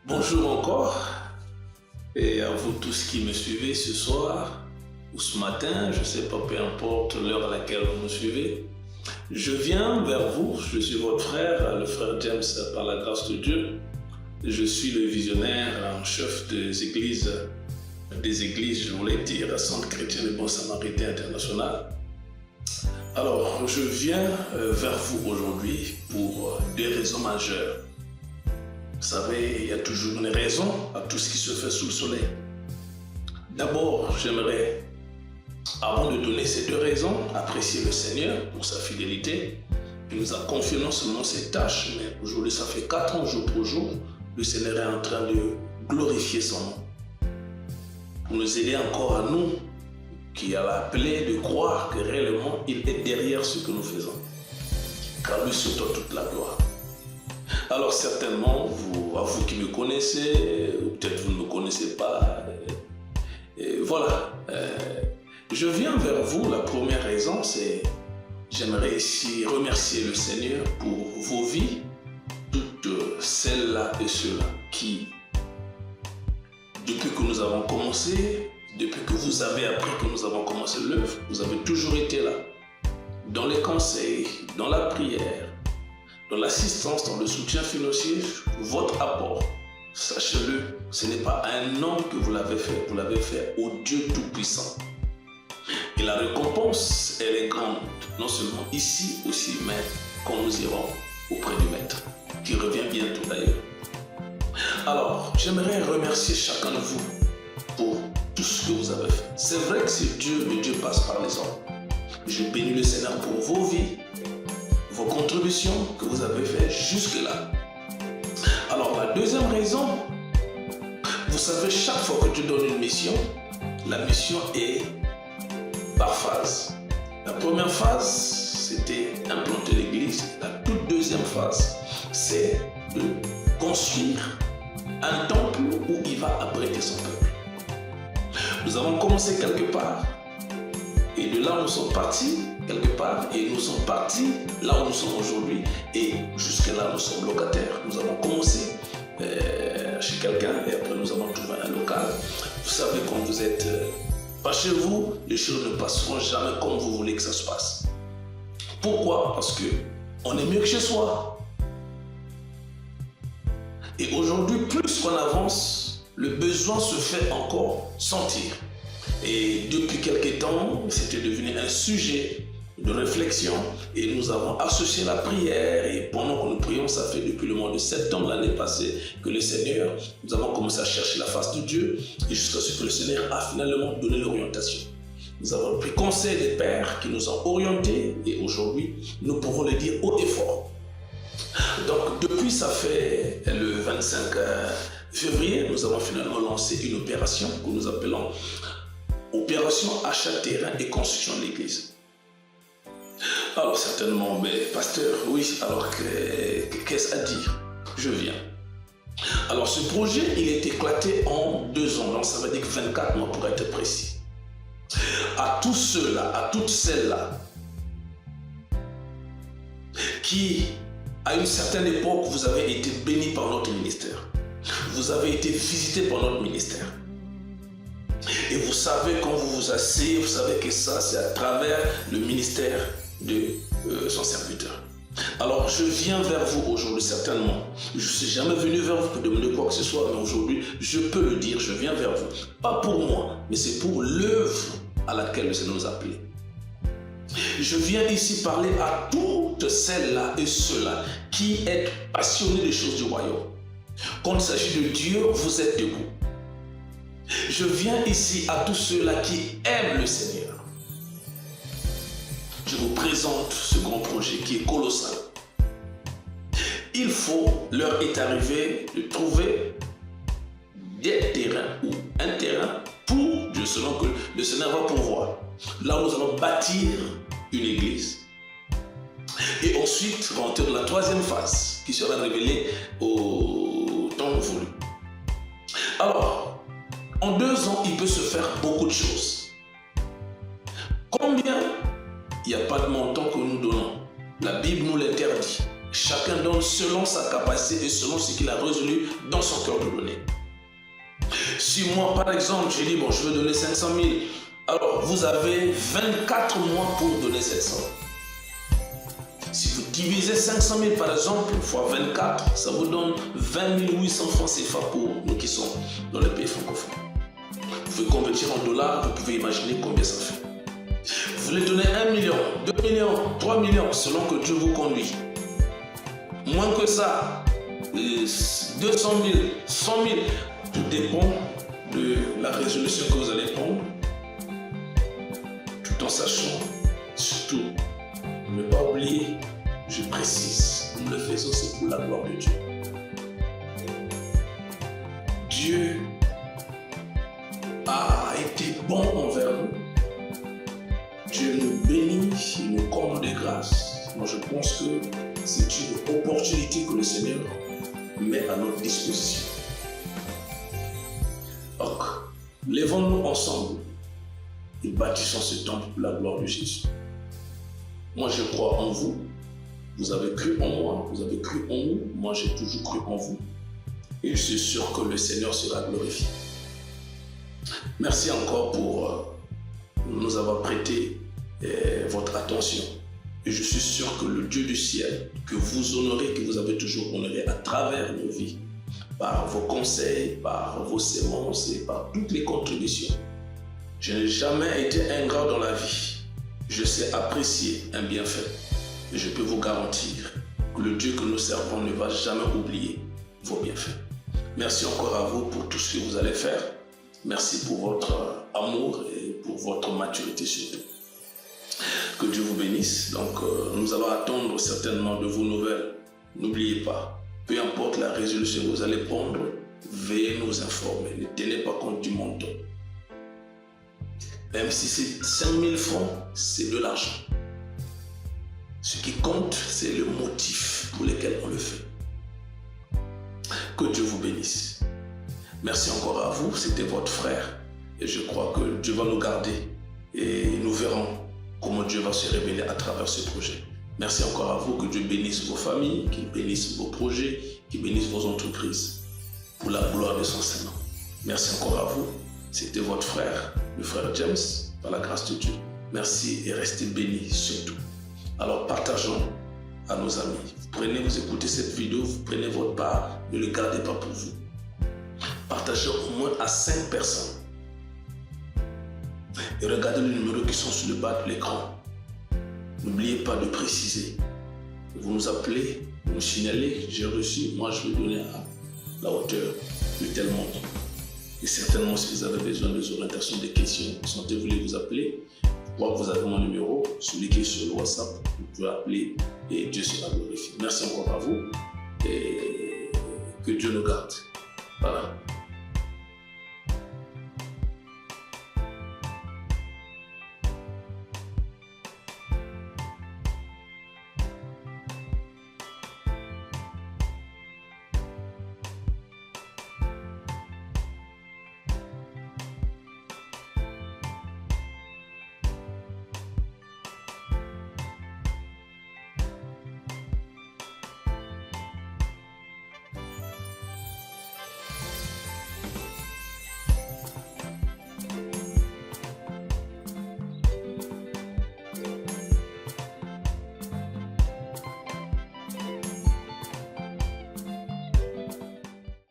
Bonjour encore, et à vous tous qui me suivez ce soir ou ce matin, je ne sais pas, peu importe l'heure à laquelle vous me suivez. Je viens vers vous, je suis votre frère, le frère James, par la grâce de Dieu. Je suis le visionnaire en chef des églises, je voulais dire, Centre chrétien de Bon Samaritain International. Alors, je viens vers vous aujourd'hui pour deux raisons majeures. Vous savez, il y a toujours une raison à tout ce qui se fait sous le soleil. D'abord, j'aimerais, avant de donner ces deux raisons, apprécier le Seigneur pour sa fidélité. Il nous a confié non seulement ses tâches, mais aujourd'hui, ça fait 4 ans, jour pour jour, le Seigneur est en train de glorifier son nom. Pour nous aider encore à nous, qui a appelé de croire que réellement, il est derrière ce que nous faisons. Car lui surtout toute la gloire. Alors certainement, à vous qui me connaissez, ou peut-être vous ne me connaissez pas, voilà. Je viens vers vous, la première raison, c'est j'aimerais ici remercier le Seigneur pour vos vies, toutes celles-là et ceux-là qui, depuis que nous avons commencé, depuis que vous avez appris que nous avons commencé l'œuvre, vous avez toujours été là, dans les conseils, dans la prière, dans l'assistance, dans le soutien financier, votre apport. Sachez-le, ce n'est pas un homme que vous l'avez fait au Dieu Tout-Puissant. Et la récompense, elle est grande, non seulement ici aussi, mais quand nous irons auprès du Maître, qui revient bientôt d'ailleurs. Alors, j'aimerais remercier chacun de vous pour tout ce que vous avez fait. C'est vrai que c'est Dieu, mais Dieu passe par les hommes. Je bénis le Seigneur pour vos vies, vos contributions que vous avez faites jusque-là. Alors, la deuxième raison, vous savez, chaque fois que Dieu donne une mission, la mission est par phase. La première phase, c'était implanter l'église. La toute deuxième phase, c'est de construire un temple où il va abriter son peuple. Nous avons commencé quelque part, et de là nous sommes partis quelque part, et nous sommes partis là où nous sommes aujourd'hui, et jusque-là nous sommes locataires. Nous avons commencé chez quelqu'un, et après nous avons trouvé un local. Vous savez, quand vous êtes pas chez vous, les choses ne passeront jamais comme vous voulez que ça se passe. Pourquoi? Parce que on est mieux que chez soi. Et aujourd'hui, plus qu'on avance, le besoin se fait encore sentir. Et depuis quelques temps, c'était devenu un sujet de réflexion et nous avons associé la prière. Et pendant que nous prions, ça fait depuis le mois de septembre l'année passée que le Seigneur, nous avons commencé à chercher la face de Dieu et jusqu'à ce que le Seigneur a finalement donné l'orientation. Nous avons pris conseil des pères qui nous ont orientés et aujourd'hui, nous pouvons le dire haut et fort. Donc depuis, ça fait le 25 février, nous avons finalement lancé une opération que nous appelons Opération Achat Terrain et Construction de l'Église. Alors certainement, mais pasteur, oui, alors qu'est-ce à dire? Je viens. Alors ce projet, il est éclaté en 2 ans, donc ça veut dire 24 mois pour être précis. À tous ceux-là, à toutes celles-là, qui, à une certaine époque, vous avez été bénis par notre ministère. Vous avez été visités par notre ministère. Et vous savez, quand vous vous asseyez, vous savez que ça, c'est à travers le ministère de son serviteur. Alors, je viens vers vous aujourd'hui, certainement. Je ne suis jamais venu vers vous pour demander quoi que ce soit, mais aujourd'hui, je peux le dire, je viens vers vous. Pas pour moi, mais c'est pour l'œuvre à laquelle le Seigneur nous a appelés. Je viens ici parler à toutes celles-là et ceux-là qui êtes passionnés des choses du royaume. Quand il s'agit de Dieu, vous êtes debout. Je viens ici à tous ceux-là qui aiment le Seigneur. Je vous présente ce grand projet qui est colossal. Il faut, l'heure est arrivée de trouver des terrains ou un terrain pour Dieu, selon que le Seigneur va pourvoir. Là où nous allons bâtir une église. Et ensuite, rentrer dans la 3e phase qui sera révélée au temps voulu. Alors, en 2 ans, il peut se faire beaucoup de choses. Combien? Il n'y a pas de montant que nous donnons. La Bible nous l'interdit. Chacun donne selon sa capacité et selon ce qu'il a résolu dans son cœur de donner. Si moi, par exemple, j'ai dit, bon, je veux donner 500 000, alors vous avez 24 mois pour donner 700. Si vous divisez 500 000 par exemple, fois 24, ça vous donne 20 800 francs CFA pour nous qui sommes dans les pays francophones. Vous pouvez convertir en dollars, vous pouvez imaginer combien ça fait. Vous voulez donner 1 million, 2 millions, 3 millions, selon que Dieu vous conduit. Moins que ça, 200 000, 100 000, tout dépend de la résolution que vous allez prendre, tout en sachant, surtout, ne pas oublier, je précise, nous le faisons, c'est pour la gloire de Dieu. Dieu a été bon envers nous. Dieu nous bénit, il nous comble de grâce. Moi, je pense que c'est une opportunité que le Seigneur met à notre disposition. Donc, lèvons-nous ensemble et bâtissons ce temple pour la gloire de Jésus. Moi, je crois en vous. Vous avez cru en moi, vous avez cru en nous. Moi, j'ai toujours cru en vous. Et je suis sûr que le Seigneur sera glorifié. Merci encore pour nous avoir prêté votre attention. Et je suis sûr que le Dieu du ciel, que vous honorez, que vous avez toujours honoré à travers nos vies, par vos conseils, par vos sémences et par toutes les contributions. Je n'ai jamais été ingrat dans la vie. Je sais apprécier un bienfait. Et je peux vous garantir que le Dieu que nous servons ne va jamais oublier vos bienfaits. Merci encore à vous pour tout ce que vous allez faire. Merci pour votre amour et pour votre maturité surtout. Que Dieu vous bénisse. Donc, nous allons attendre certainement de vos nouvelles. N'oubliez pas, peu importe la résolution que vous allez prendre, veuillez nous informer. Ne tenez pas compte du montant. Même si c'est 5 000 francs, c'est de l'argent. Ce qui compte, c'est le motif pour lequel on le fait. Que Dieu vous bénisse. Merci encore à vous, c'était votre frère. Et je crois que Dieu va nous garder et nous verrons comment Dieu va se révéler à travers ce projet. Merci encore à vous, que Dieu bénisse vos familles, qu'il bénisse vos projets, qu'il bénisse vos entreprises pour la gloire de son Seigneur. Merci encore à vous, c'était votre frère, le frère James, par la grâce de Dieu. Merci et restez bénis surtout. Alors partageons à nos amis. Vous écoutez cette vidéo, vous prenez votre part, ne le gardez pas pour vous. Partagez au moins à 5 personnes. Et regardez les numéros qui sont sur le bas de l'écran. N'oubliez pas de préciser. Vous nous appelez, vous nous signalez, j'ai reçu, moi je vais donner à la hauteur de tel montant. Et certainement, si vous avez besoin des orientations, des questions, sentez-vous les vous appeler. Je crois que vous avez mon numéro, celui qui est sur le WhatsApp, vous pouvez appeler et Dieu sera glorifié. Merci encore à vous et que Dieu nous garde. Voilà.